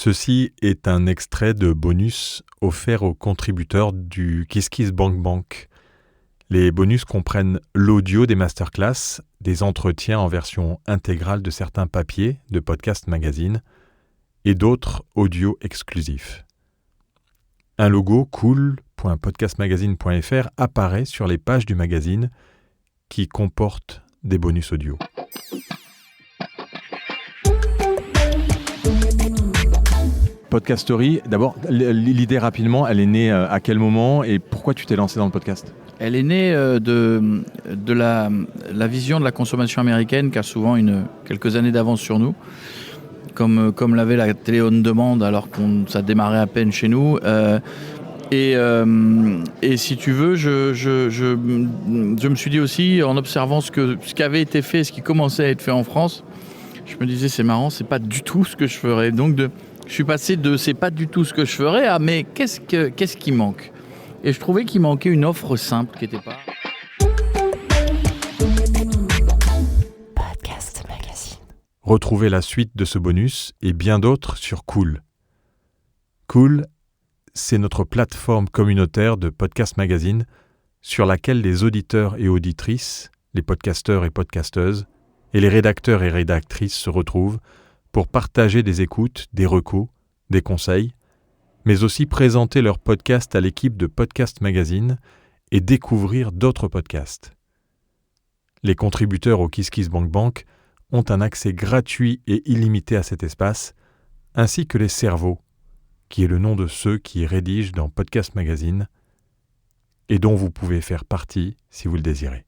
Ceci est un extrait de bonus offert aux contributeurs du KissKissBankBank. Les bonus comprennent l'audio des masterclass, des entretiens en version intégrale de certains papiers de Podcast Magazine et d'autres audios exclusifs. Un logo cool.podcastmagazine.fr apparaît sur les pages du magazine qui comportent des bonus audio. Podcast Story, d'abord, l'idée rapidement, elle est née à quel moment et pourquoi tu t'es lancé dans le podcast ? Elle est née de la vision de la consommation américaine qui a souvent quelques années d'avance sur nous, comme l'avait la télé on demande alors que ça démarrait à peine chez nous. Et si tu veux, je me suis dit aussi, en observant ce qui avait été fait, ce qui commençait à être fait en France, je me disais c'est marrant, c'est pas du tout ce que je ferais. Donc je suis passé de c'est pas du tout ce que je ferais à mais qu'est-ce qui manque ? Et je trouvais qu'il manquait une offre simple qui n'était pas... Podcast Magazine. Retrouvez la suite de ce bonus et bien d'autres sur Cool. Cool, c'est notre plateforme communautaire de Podcast Magazine sur laquelle les auditeurs et auditrices, les podcasteurs et podcasteuses, et les rédacteurs et rédactrices se retrouvent pour partager des écoutes, des recos, des conseils, mais aussi présenter leur podcast à l'équipe de Podcast Magazine et découvrir d'autres podcasts. Les contributeurs au KissKissBankBank ont un accès gratuit et illimité à cet espace, ainsi que les cerveaux, qui est le nom de ceux qui rédigent dans Podcast Magazine et dont vous pouvez faire partie si vous le désirez.